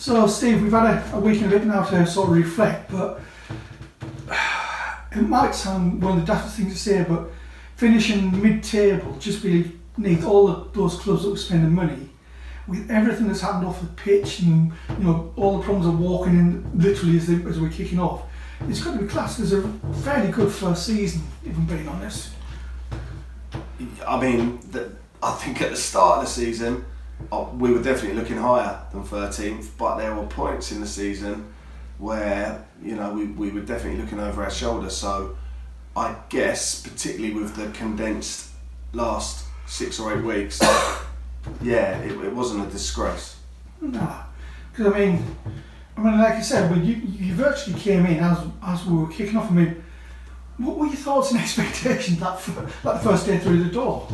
So, Steve, we've had a week and a bit now to sort of reflect, but it might sound one of the daftest things to say, but finishing mid-table just beneath all of those clubs that were spending money, with everything that's happened off the pitch and all the problems of walking in literally as we're kicking off, it's got to be classed as a fairly good first season, if I'm being honest. I mean, I think at the start of the season, we were definitely looking higher than 13th, but there were points in the season where we were definitely looking over our shoulder. So I guess, particularly with the condensed last 6 or 8 weeks, it wasn't a disgrace. No, because I mean, like I said, you virtually came in as we were kicking off. I mean, what were your thoughts and expectations that the first day through the door?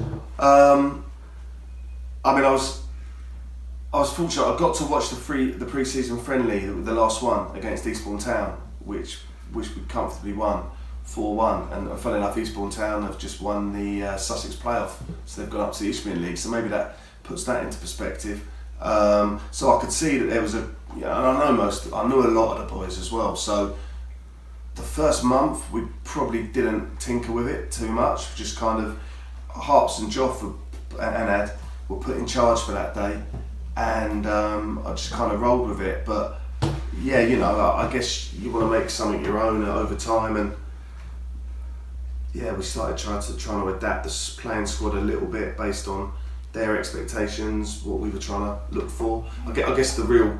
I was fortunate. I got to watch the pre-season friendly, the last one against Eastbourne Town, which we comfortably won 4-1. And funny enough, Eastbourne Town have just won the Sussex playoff, so they've gone up to the Isthmian League. So maybe that puts that into perspective. So I could see that there was and I knew a lot of the boys as well. So the first month we probably didn't tinker with it too much. Just kind of Harps and Joff and Ad were put in charge for that day. And I just kind of rolled with it, but I guess you want to make something your own over time, and we started trying to adapt the playing squad a little bit based on their expectations, what we were trying to look for. I guess the real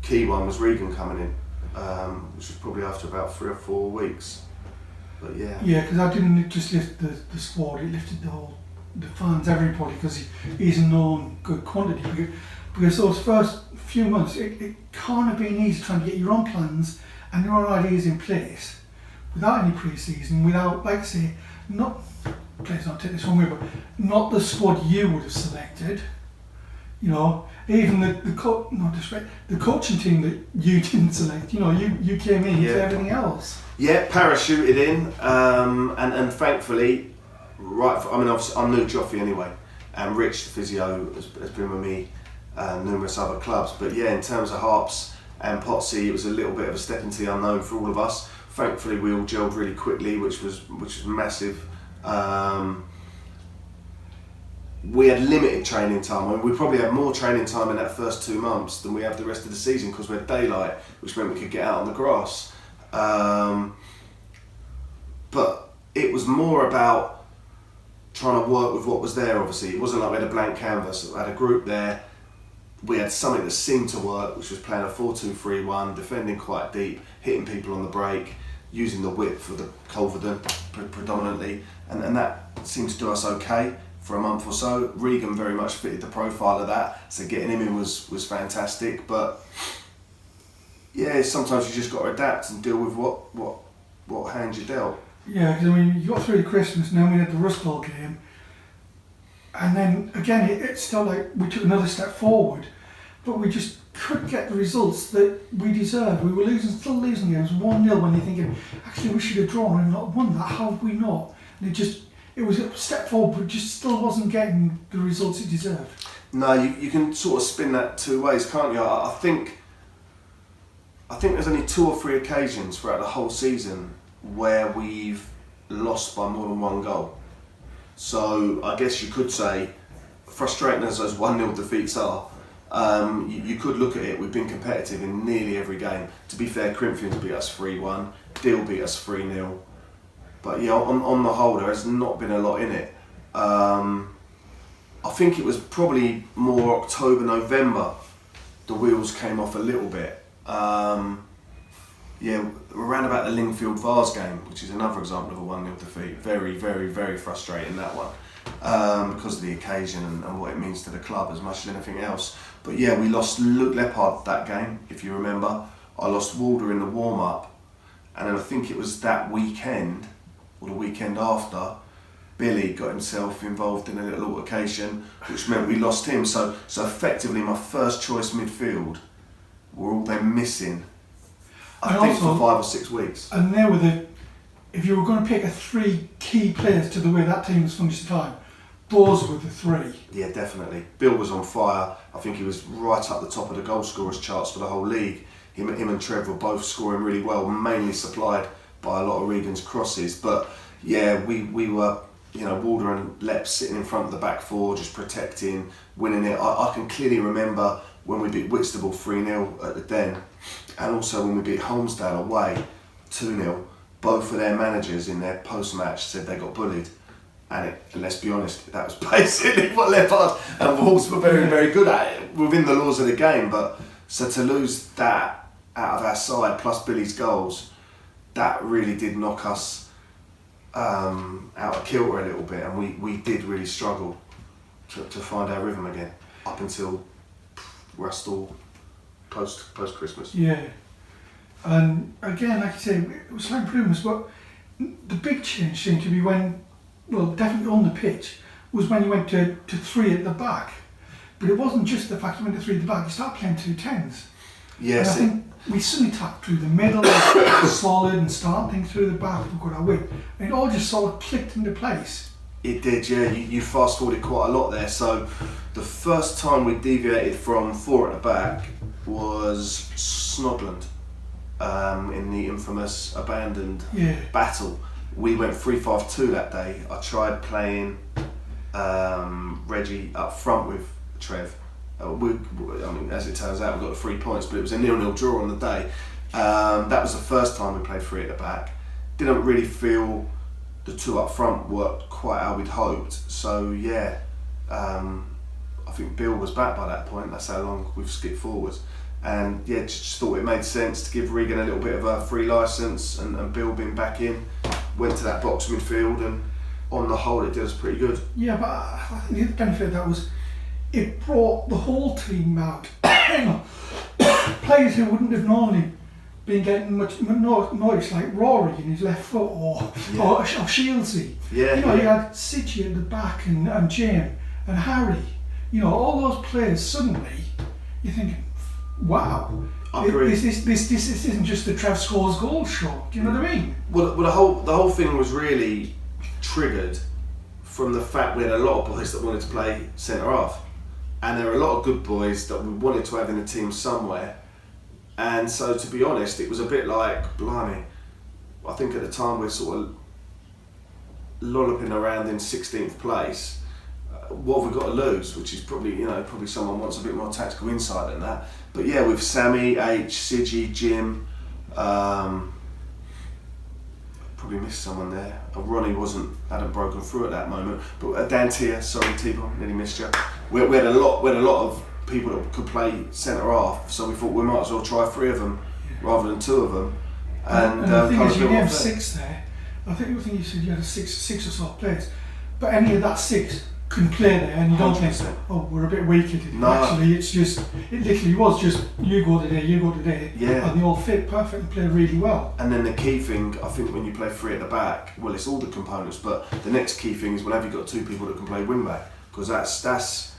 key one was Regan coming in, which was probably after about 3 or 4 weeks. But because I didn't just lift the squad; it lifted the fans, everybody, because he's a known good quantity. Because those first few months, it can't have been easy trying to get your own plans and your own ideas in place without any pre-season, without, like I say, please don't take this wrong way, but not the squad you would have selected. Even the coaching team that you didn't select. You came in to everything else. Yeah, parachuted in, and thankfully, I knew Joffy anyway, and Rich, the physio, has been with me. Numerous other clubs, but in terms of Harps and Potsy, it was a little bit of a step into the unknown for all of us. Thankfully, we all gelled really quickly, which was massive. We had limited training time. We probably had more training time in that first 2 months than we have the rest of the season because we had daylight, which meant we could get out on the grass. But it was more about trying to work with what was there. Obviously, it wasn't like we had a blank canvas. We had a group there. We had something that seemed to work, which was playing a 4-2-3-1, defending quite deep, hitting people on the break, using the whip for the Culverden predominantly, and that seemed to do us okay for a month or so. Regan very much fitted the profile of that, so getting him in was fantastic. But sometimes you just got to adapt and deal with what hand you dealt. Yeah, because you got through Christmas, and then we had the Rust Bowl game. And then again, it's still like we took another step forward, but we just couldn't get the results that we deserved. We were still losing games 1-0 when you're thinking, actually we should have drawn and not won that. How have we not? And it was a step forward, but just still wasn't getting the results it deserved. No, you can sort of spin that 2 ways, can't you? I think there's only 2 or 3 occasions throughout the whole season where we've lost by more than 1 goal. So I guess you could say, frustrating as those 1-0 defeats are, you could look at it, we've been competitive in nearly every game. To be fair, Corinthians beat us 3-1, Deal beat us 3-0. But on the whole there has not been a lot in it. I think it was probably more October, November, the wheels came off a little bit. Around about the Lingfield Vars game, which is another example of a 1-0 defeat. Very, very, very frustrating, that one, because of the occasion and what it means to the club as much as anything else. But we lost Luke Leppard that game, if you remember. I lost Walder in the warm-up, and then I think it was that weekend, or the weekend after, Billy got himself involved in a little altercation, which meant we lost him. So effectively my first choice midfield were all them missing. I think for 5 or 6 weeks. And there were if you were going to pick 3 key players to the way that team was functioning at the time, those were the three. Yeah, definitely. Bill was on fire. I think he was right up the top of the goal scorers charts for the whole league. Him and Trev were both scoring really well, mainly supplied by a lot of Regan's crosses. But yeah, we were, Walder and Lepp sitting in front of the back four, just protecting, winning it. I can clearly remember when we beat Whitstable 3-0 at the Den, and also when we beat Holmesdale away 2-0. Both of their managers in their post-match said they got bullied. And let's be honest, that was basically what Leopard and Wolves were very, very good at it, within the laws of the game. But so to lose that out of our side, plus Billy's goals, that really did knock us out of kilter a little bit, and we did really struggle to find our rhythm again up until Rustall post Christmas. Yeah, and again, like you say, it was slight improvements, but the big change seemed to be definitely on the pitch, was when you went to three at the back. But it wasn't just the fact you went to three at the back, you started playing 2-10s. Yes. And I think we suddenly tapped through the middle, solid, and started things through the back, we've got our way. And it all just sort of clicked into place. It did, yeah. You fast forwarded quite a lot there. So the first time we deviated from four at the back was Snodland, in the infamous abandoned battle. We went 3-5-2 that day. I tried playing Reggie up front with Trev. As it turns out, we got the 3 points, but it was a 0-0 draw on the day. That was the first time we played three at the back. Didn't really feel the two up front worked quite how we'd hoped. So yeah, I think Bill was back by that point. That's how long we've skipped forwards. And yeah, just thought it made sense to give Regan a little bit of a free licence, and Bill being back in, went to that box midfield, and on the whole it did us pretty good. Yeah, but I think the other benefit of that was it brought the whole team out. Players who wouldn't have normally been getting much noise, like Rory in his left foot, or Shieldsy. Yeah, you had Sidgy at the back, and Jim and Harry. All those players, suddenly you're thinking, wow, this isn't just the Trev scores goals show. Do you know what I mean? Well, the whole thing was really triggered from the fact we had a lot of boys that wanted to play centre half, and there were a lot of good boys that we wanted to have in the team somewhere. And so, to be honest, it was a bit like, blimey, I think at the time we're sort of lolloping around in 16th place. What have we got to lose? Which is probably someone wants a bit more tactical insight than that. But yeah, with Sammy, H, Sidgy, Jim, probably missed someone there. Ronnie hadn't broken through at that moment. But Dantier, sorry T-Bone, nearly missed you. We had a lot of people that could play centre half, so we thought we might as well try three of them rather than two of them. And the thing is, you have six there. I think you said you had six or so players, but any of that six can play there, and you don't 100%. think, oh, we're a bit weak at it. No. Actually, it literally was just you go today, yeah. and they all fit perfect and play really well. And then the key thing, I think, when you play three at the back, well, it's all the components, but the next key thing is whenever you've got two people that can play wing back, because that's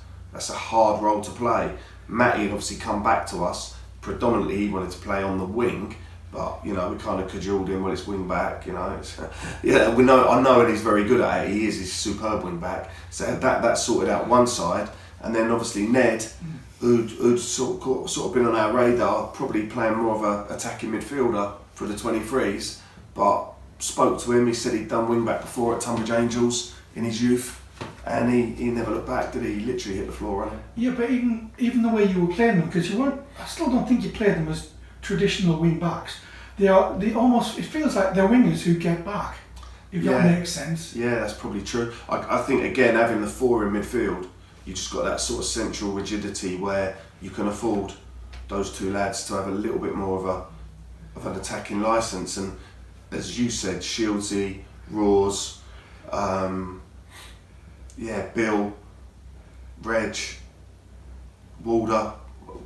a hard role to play. Matty had obviously come back to us. Predominantly, he wanted to play on the wing, but we kind of cajoled him. Well, it's wing back, It's, I know, and he's very good at it. He's a superb wing back. So that sorted out one side, and then obviously Ned, who'd sort of been on our radar, probably playing more of a attacking midfielder for the 23s. But spoke to him. He said he'd done wing back before at Tunbridge Angels in his youth. And he never looked back, did he? He literally hit the floor running. Yeah, but even the way you were playing them, because I still don't think you played them as traditional wing backs. It feels like they're wingers who get back, if that makes sense. Yeah, that's probably true. I think, again, having the four in midfield, you just got that sort of central rigidity where you can afford those two lads to have a little bit more of an attacking licence. And as you said, Shieldsy, Raws, Bill, Reg, Walder,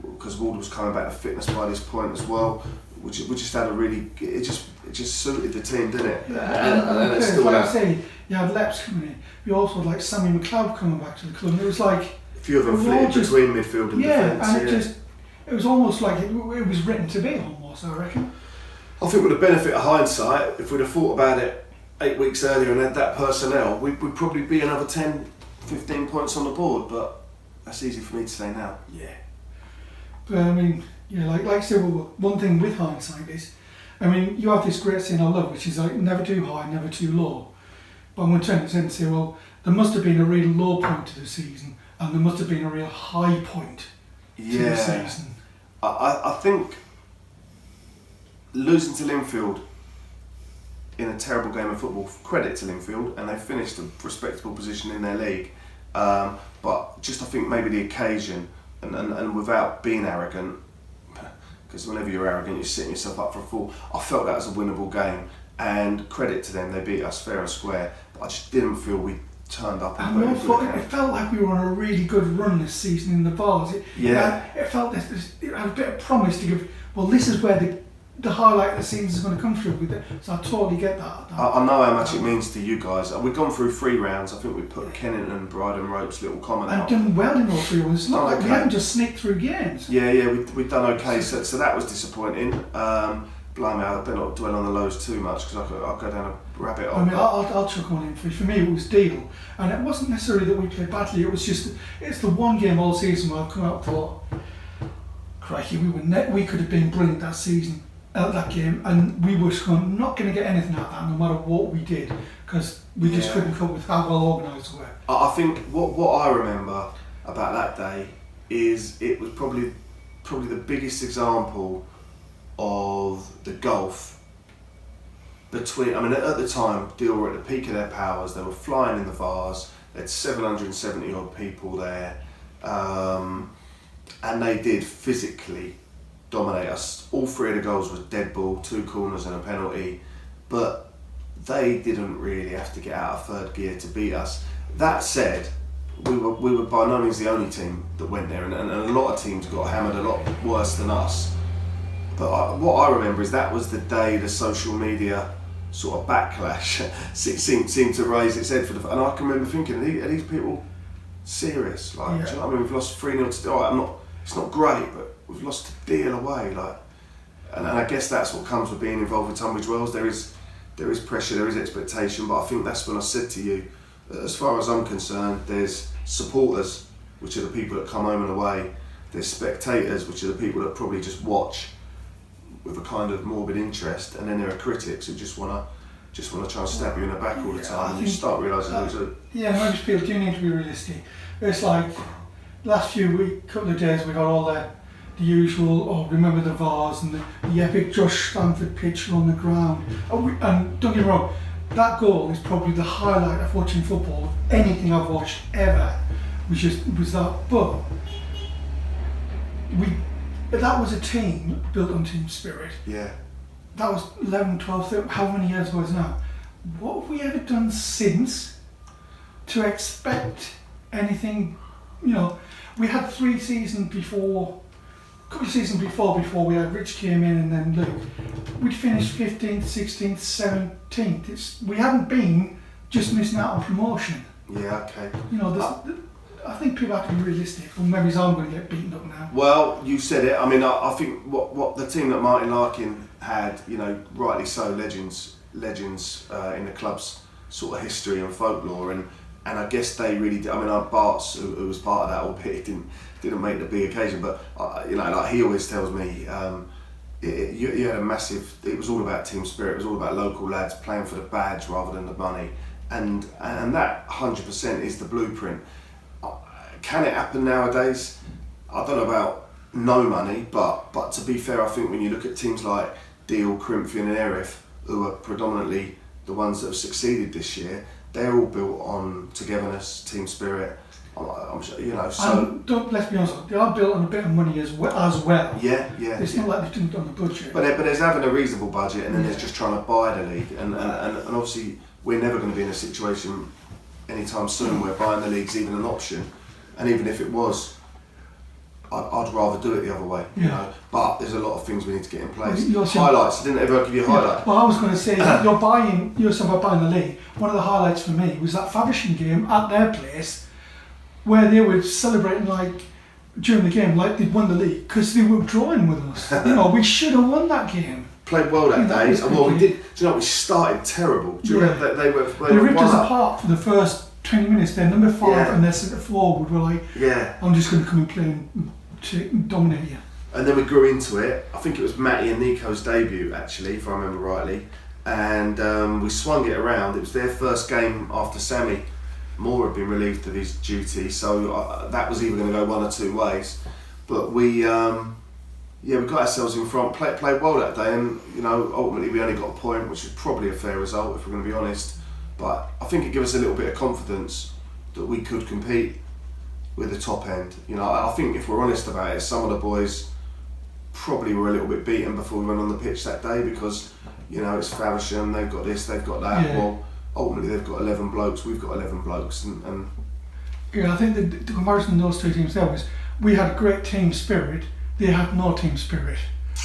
because Walder was coming back to fitness by this point as well. We just had it just suited the team, didn't it? And it's still like I say, you had Leps coming in. We also had like Sammy McLeod coming back to the club. And it was like a few of them flitted between midfield and defence. And it was almost like it was written to be almost, I reckon. I think with the benefit of hindsight, if we'd have thought about it 8 weeks earlier and had that personnel, we'd probably be another 10 15 points on the board, but that's easy for me to say now. Yeah. But I mean, like I said, one thing with hindsight is, I mean, you have this great saying I love, which is like never too high, never too low. But I'm going to turn it and say, well, there must have been a real low point to the season, and there must have been a real high point to the season. I think losing to Linfield in a terrible game of football, credit to Linfield, and they finished a respectable position in their league. But just I think maybe the occasion, and without being arrogant, because whenever you're arrogant, you're setting yourself up for a fall. I felt that was a winnable game, and credit to them, they beat us fair and square. But I just didn't feel we turned up. And it felt like we were on a really good run this season in the Vars. It felt it had a bit of promise to give. Well, this is where the highlight of the season is going to come through with it. So I totally get that. I know how much it means to you guys. We've gone through 3 rounds. I think we put Kennington and Bryden Rope's little comment and out. done well in all 3 rounds. It's not like we haven't just sneaked through games. We've done okay. So that was disappointing. Blimey, I better not dwell on the lows too much because I'll go down a rabbit hole. I mean, I'll chuck one in for me. It was Deal, and it wasn't necessarily that we played badly. It was just it's the one game all season where I've come out and thought, crikey, we could have been brilliant that season. Out that game, and we were not going to get anything out of that no matter what we did because we just couldn't cope with how well organised we were. I think what I remember about that day is it was probably the biggest example of the gulf between. I mean, at the time, Deal were at the peak of their powers. They were flying in the Vars. They had 770 odd people there, and they did physically dominate us. All 3 of the goals was dead ball, 2 corners and a penalty, but they didn't really have to get out of third gear to beat us. That said, we were by no means the only team that went there, and a lot of teams got hammered a lot worse than us. But what I remember is that was the day the social media sort of backlash seemed to raise its head and I can remember thinking, are these people serious? Like, do you know what I mean? We've lost 3-0 to. It's not great, but we've lost to Deal away, and I guess that's what comes with being involved with Tunbridge Wells. There is pressure, there is expectation, but I think that's when I said to you, as far as I'm concerned, there's supporters, which are the people that come home and away. There's spectators, which are the people that probably just watch with a kind of morbid interest, and then there are critics who just want to try and stab you in the back all the time, and you start realising those are. Yeah, most people do need to be realistic. It's like last couple of days we got all the usual, remember the Vars and the epic Josh Stanford picture on the ground. And don't get me wrong, that goal is probably the highlight of watching football of anything I've watched ever. Was that, but that was a team built on team spirit. Yeah. That was 11, 12, 13, how many years ago is now? What have we ever done since to expect anything? We had 3 seasons before. A couple of seasons before we had Rich came in and then Luke, we'd finished 15th, 16th, 17th. We hadn't been just missing out on promotion. Yeah, okay. I think people have to be realistic, or maybe I'm going to get beaten up now. Well, you said it. I mean, I think what the team that Martin Larkin had, rightly so, legends in the club's sort of history and folklore, and I guess they really did. I mean, Bart's, who was part of that, albeit didn't make the big occasion, but like he always tells me, you had a massive. It was all about team spirit. It was all about local lads playing for the badge rather than the money, and that 100% is the blueprint. Can it happen nowadays? I don't know about no money, but to be fair, I think when you look at teams like Deal, Corinthian and Erith, who are predominantly the ones that have succeeded this year, they're all built on togetherness, team spirit. I'm sure, so. And let's be honest, they are built on a bit of money as well. Yeah. It's not like they didn't on the budget. But there's having a reasonable budget, and then there's just trying to buy the league, and obviously we're never going to be in a situation anytime soon where buying the league's even an option, and even if it was, I'd rather do it the other way, But there's a lot of things we need to get in place. Highlights. I didn't ever give you a highlight. Well, I was going to say you're talking about buying the league. One of the highlights for me was that Faversham game at their place, where they were celebrating during the game like they'd won the league because they were drawing with us. We should have won that game. Played well that day. Well, we did. Do you know we started terrible? Do you remember that they ripped us apart for the first 20 minutes, their number 5 Yeah. and their centre forward were like, Yeah. I'm just going to come and play and dominate you. And then we grew into it. I think it was Matty and Nico's debut, actually, if I remember rightly. And we swung it around. It was their first game after Sammy Moore had been relieved of his duty, so that was either going to go one or two ways. But we got ourselves in front, played well that day, and ultimately we only got a point, which is probably a fair result if we're going to be honest. But I think it gave us a little bit of confidence that we could compete with the top end. I think if we're honest about it, some of the boys probably were a little bit beaten before we went on the pitch that day because it's Faversham, they've got this, they've got that. Yeah. Well, ultimately they've got 11 blokes, we've got 11 blokes, and yeah, I think the comparison of those two teams there was we had great team spirit, they had no team spirit,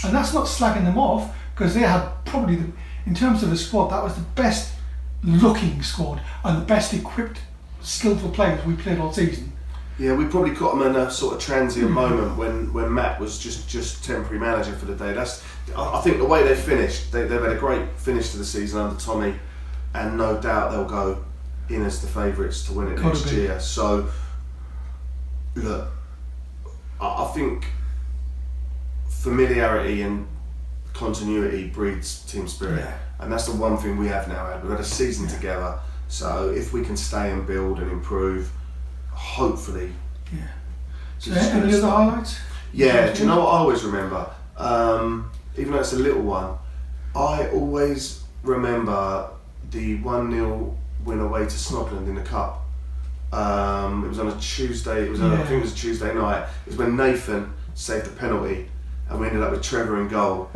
and that's not slagging them off because they had probably in terms of the squad, that was the best looking squad and the best equipped, skillful players we played all season. Yeah, we probably caught them in a sort of transient moment when Matt was just temporary manager for the day. I think the way they finished, they've had a great finish to the season under Tommy, and no doubt they'll go in as the favourites to win it next year. So, look, I think familiarity and continuity breeds team spirit, and that's the one thing we have now. We've had a season together, so if we can stay and build and improve, hopefully. Yeah. So any other highlights? Yeah, do you know what I always remember? Even though it's a little one, I always remember the 1-0 win away to Snodland in the Cup. It was on a Tuesday, I think it was a Tuesday night. It was when Nathan saved the penalty and we ended up with Trevor in goal.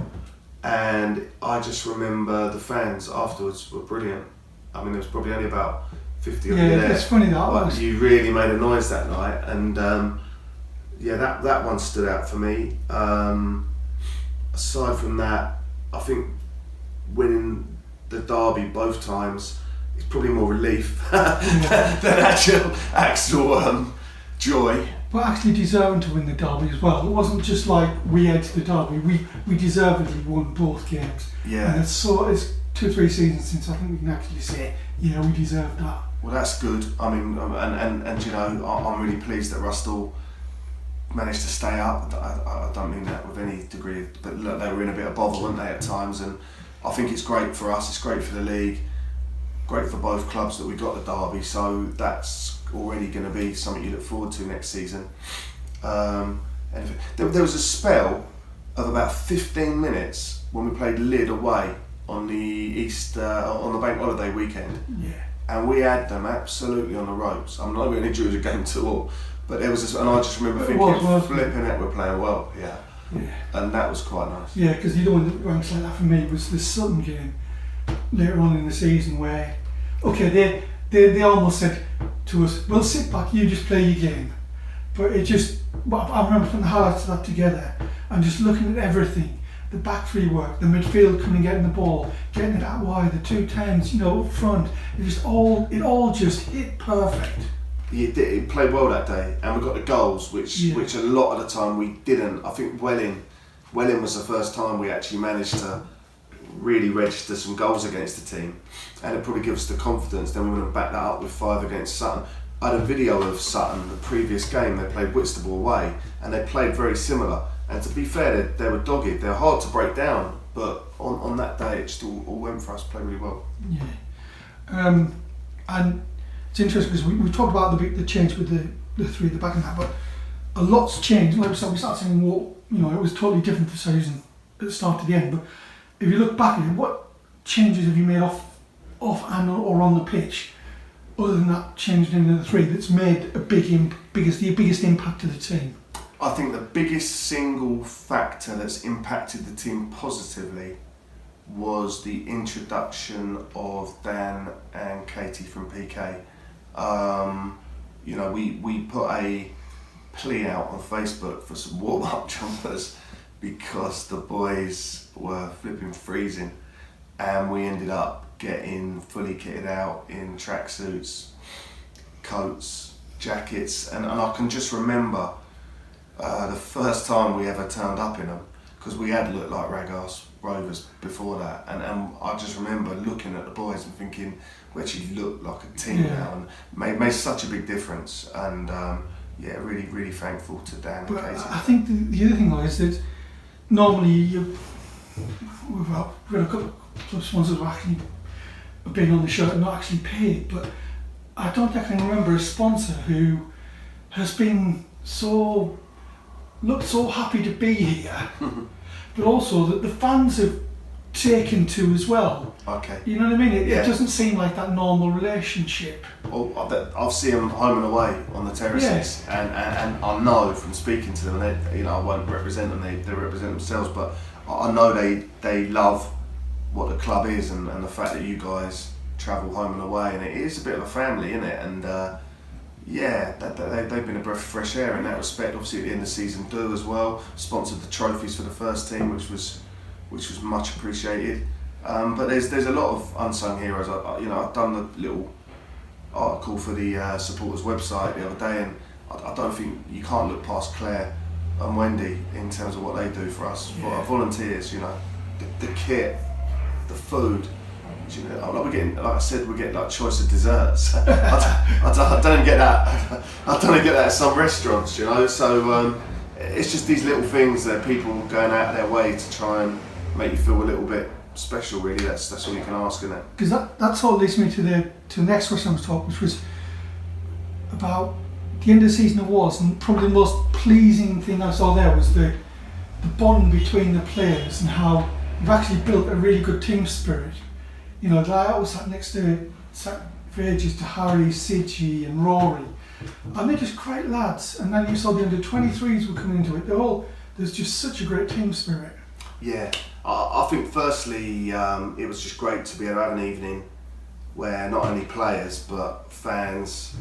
And I just remember the fans afterwards were brilliant. I mean, there was probably only about 50 of you there. Yeah, it's funny that but you really made a noise that night, and that one stood out for me. Aside from that, I think winning the derby both times is probably more relief than actual joy. But actually deserving to win the derby as well. It wasn't just like we edged the derby. We deservedly won both games. Yeah. And it's 2-3 seasons since I think we can actually say, we deserved that. Well, that's good. I mean, and I'm really pleased that Rustle managed to stay up. I don't mean that with any degree, but look, they were in a bit of bother, weren't they, at times? And I think it's great for us. It's great for the league. Great for both clubs that we got the derby. So that's already going to be something you look forward to next season. And there was a spell of about 15 minutes when we played Lyd away on the on the bank holiday weekend. Yeah. And we had them absolutely on the ropes. I'm not going to drew the game 2-2, but there was this, and I just remember thinking, flipping it, we're playing well, yeah. And that was quite nice. Yeah, because the other one that ranks like that for me was the Sutton game later on in the season where, they almost said to us, "Well, sit back, you just play your game." But I remember putting the highlights of that together and just looking at everything. The back three work, the midfield coming and getting the ball, getting it out wide, the 2-10s, up front. It all just hit perfect. It played well that day, and we got the goals, which a lot of the time we didn't. I think Welling was the first time we actually managed to really register some goals against the team, and it probably gives us the confidence. Then we went and back that up with 5 against Sutton. I had a video of Sutton, the previous game. They played Whitstable away, and they played very similar. And to be fair, they were dogged. They're hard to break down, but on that day, it just all went for us. Played really well. Yeah, and it's interesting because we talked about the change with the 3 at the back and that, but a lot's changed. Like we started saying, it was totally different this season at the start to the end. But if you look back at it, what changes have you made off and or on the pitch, other than that change in the 3 that's made the biggest impact to the team? I think the biggest single factor that's impacted the team positively was the introduction of Dan and Katie from PK. We put a plea out on Facebook for some warm-up jumpers because the boys were flipping freezing, and we ended up getting fully kitted out in tracksuits, coats, jackets, and I can just remember the first time we ever turned up in them, because we had looked like rag-ass rovers before that, and I just remember looking at the boys and thinking, we actually look like a team now, and made such a big difference. And really, really thankful to Dan and Katie. I think the other thing though is that normally we've had a couple of sponsors who actually have been on the shirt and not actually paid, but I don't think I can remember a sponsor who has been looked so happy to be here, but also that the fans have taken to as well. Okay. You know what I mean? It doesn't seem like that normal relationship. Well, I'll see them home and away on the terraces, and I know from speaking to them, they, I won't represent them, they represent themselves, but I know they love what the club is, and the fact that you guys travel home and away, and it is a bit of a family, isn't it? And they've been a breath of fresh air in that respect. Obviously at the end of the season do as well, sponsored the trophies for the first team, which was much appreciated. But there's a lot of unsung heroes. I've done the little article for the supporters website the other day, and I don't think you can't look past Claire and Wendy in terms of what they do for us. Volunteers, the kit, the food. We're getting, like I said, we're getting like choice of desserts. I don't get that. I don't get that at some restaurants, So it's just these little things that people going out of their way to try and make you feel a little bit special. Really, that's all you can ask, isn't it? Because that sort of leads me to the next question I was talking, which was about the end of the season awards, and probably the most pleasing thing I saw there was the bond between the players and how you've actually built a really good team spirit. I was sat for ages to Harry, Sidgy and Rory, and they're just great lads. And then you saw the under-23s were coming into it. There's just such a great team spirit. Yeah, I think firstly it was just great to be able to have an evening where not only players but fans,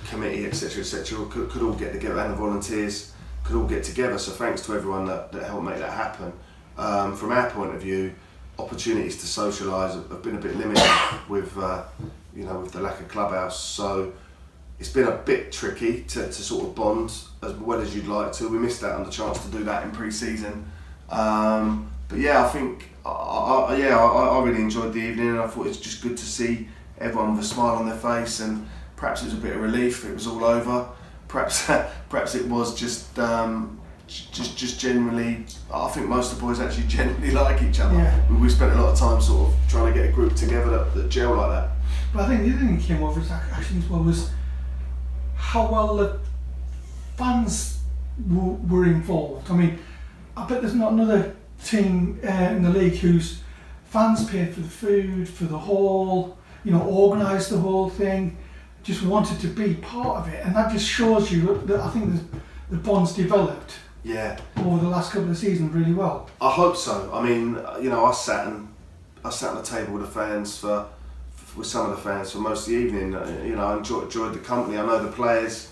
committee, etc., could all get together, and the volunteers could all get together. So thanks to everyone that helped make that happen. From our point of view, opportunities to socialise have been a bit limited with the lack of clubhouse. So it's been a bit tricky to sort of bond as well as you'd like to. We missed out on the chance to do that in pre-season. But yeah, I think I really enjoyed the evening, and I thought it's just good to see everyone with a smile on their face, and perhaps it was a bit of relief it was all over. Perhaps it was just generally, I think most of the boys actually genuinely like each other. Yeah. We spent a lot of time sort of trying to get a group together that gel like that. But I think the other thing that came over actually as well was how well the fans were involved. I mean, I bet there's not another team in the league whose fans paid for the food, for the hall, organised the whole thing, just wanted to be part of it, and that just shows you that I think the bond's developed. Yeah. Over the last couple of seasons, really well. I hope so. I mean, I sat on the table with the fans with some of the fans for most of the evening. I enjoyed the company. I know the players.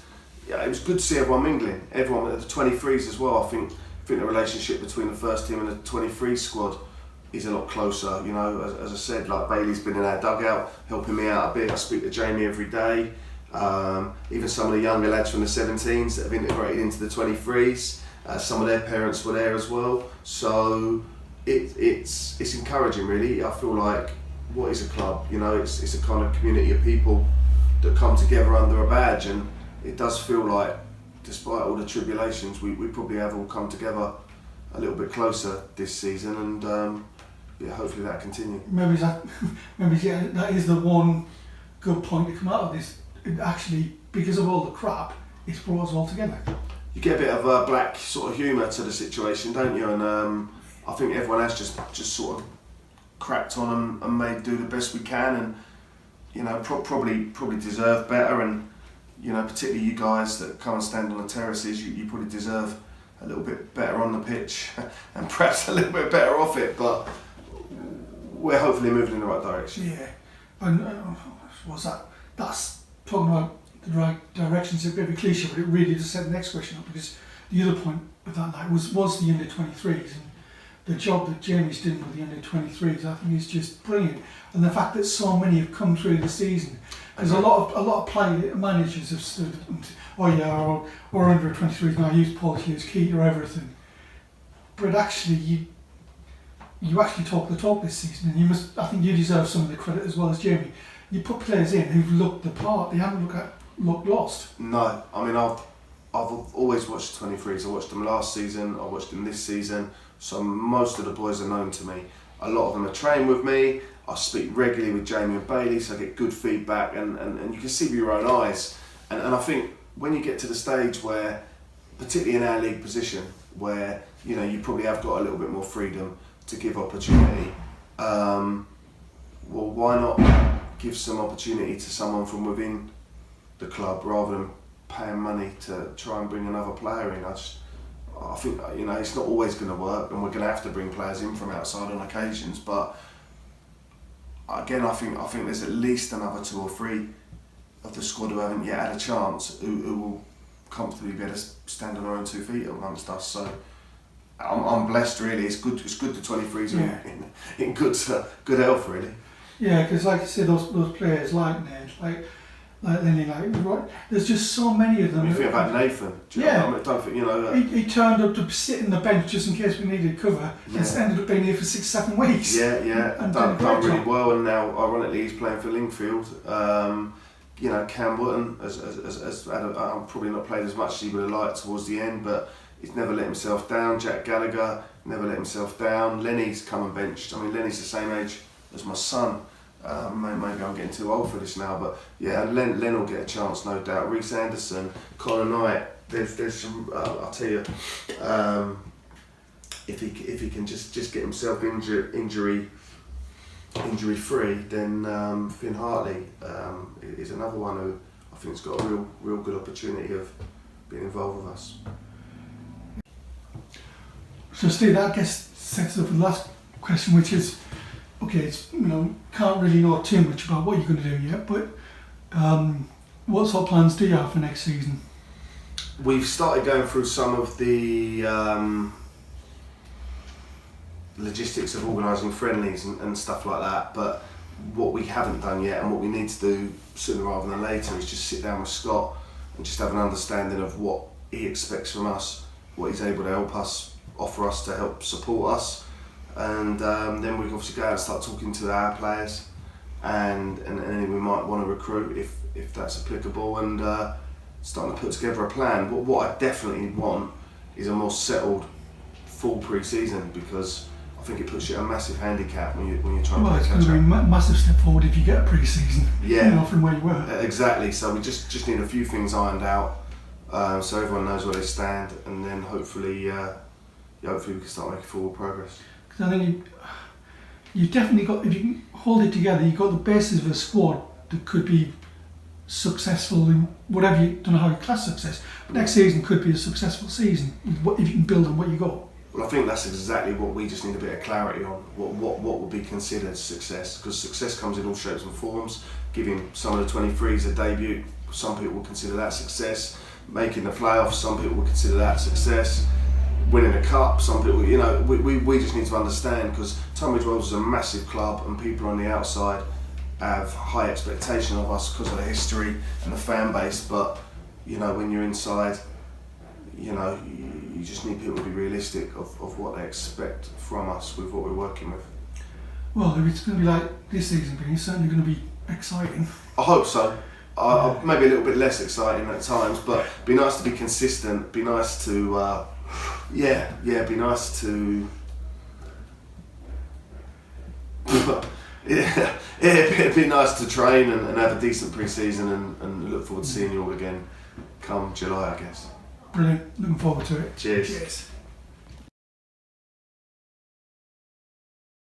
Yeah, it was good to see everyone mingling. Everyone at the 23s as well. I think the relationship between the first team and the 23 squad is a lot closer. As I said, like Bailey's been in our dugout helping me out a bit. I speak to Jamie every day. Even some of the younger lads from the 17s that have integrated into the 23s. Some of their parents were there as well, so it's encouraging really. I feel like what is a club? It's a kind of community of people that come together under a badge, and it does feel like, despite all the tribulations, we probably have all come together a little bit closer this season, and hopefully that continue. Maybe that is the one good point to come out of this. Actually, because of all the crap, it's brought us all together. You get a bit of a black sort of humour to the situation, don't you? And I think everyone has just sort of cracked on and made do the best we can, and probably deserve better. And particularly you guys that come and stand on the terraces, you probably deserve a little bit better on the pitch and perhaps a little bit better off it. But we're hopefully moving in the right direction. Yeah, and that's talking about the right direction. It's a bit of a cliche, but it really does set the next question up, because the other point of that night was the under-23s, and the job that Jamie's doing with the under-23s I think is just brilliant, and the fact that so many have come through the season, because a lot of managers have stood we're under-23s now, use Paul Hughes, key to everything, but actually you actually talk the talk this season, and I think you deserve some of the credit as well as Jamie. you put players in who've looked the part. They haven't looked lost. No, I mean I've always watched the 23s. I watched them last season. I watched them this season. So most of the boys are known to me. A lot of them are trained with me. I speak regularly with Jamie and Bailey, so I get good feedback, and you can see with your own eyes. And I think when you get to the stage where, particularly in our league position, where you probably have got a little bit more freedom to give opportunity, well, why not give some opportunity to someone from within the club rather than paying money to try and bring another player in? I think it's not always going to work, and we're going to have to bring players in from outside on occasions. But again, I think there's at least another 2 or 3 of the squad who haven't yet had a chance, who will comfortably be able to stand on their own 2 feet amongst us. So I'm blessed, really. It's good. It's good the 23s are in good health, really. Yeah, because like you said, those players like Ned, like Lenny, there's just so many of them. You think about Nathan. Do you know what I mean? Don't think he turned up to sit in the bench just in case we needed cover. Yeah. And ended up being here for 6-7 weeks. Yeah. And done really well, and now ironically he's playing for Lingfield. Cam Wotton has had probably not played as much as he would have liked towards the end, but he's never let himself down. Jack Gallagher never let himself down. Lenny's come and benched. I mean, Lenny's the same age as my son. Maybe I'm getting too old for this now, but yeah, Len will get a chance, no doubt. Reece Anderson, Connor Knight. There's some. I'll tell you, if he can just get himself injury free, then Finn Hartley is another one who I think's got a real good opportunity of being involved with us. So Steve, that I guess sets up the last question, which is, okay, it's can't really know too much about what you're going to do yet, but what sort of plans do you have for next season? We've started going through some of the logistics of organising friendlies and stuff like that, but what we haven't done yet and what we need to do sooner rather than later is just sit down with Scott and just have an understanding of what he expects from us, what he's able to offer us to help support us, and then we can obviously go out and start talking to our players and any we might want to recruit if that's applicable, and starting to put together a plan. What I definitely want is a more settled full pre-season, because I think it puts you at a massive handicap when you're trying to catch up. It's going to be a massive step forward if you get a pre-season. Yeah, from where you were. Exactly. So we just need a few things ironed out, so everyone knows where they stand, and then hopefully we can start making forward progress. Because I think you definitely got, if you can hold it together, you've got the basis of a squad that could be successful in whatever you don't know how you class success. But next season could be a successful season if you can build on what you got. Well, I think that's exactly what we just need a bit of clarity on. What would be considered success? Because success comes in all shapes and forms. Giving some of the 23s a debut, some people will consider that success. Making the playoffs, some people will consider that success. Winning a cup, some people, we just need to understand, because Tunbridge Wells is a massive club and people on the outside have high expectation of us because of the history and the fan base, but when you're inside, you just need people to be realistic of what they expect from us with what we're working with. Well, if it's going to be like this season, it's certainly going to be exciting. I hope so. Maybe a little bit less exciting at times, but be nice to be consistent. Be nice to, be nice to. It'd be nice to train and have a decent pre-season and look forward to seeing you all again come July, I guess. Brilliant. Looking forward to it. Cheers. Cheers.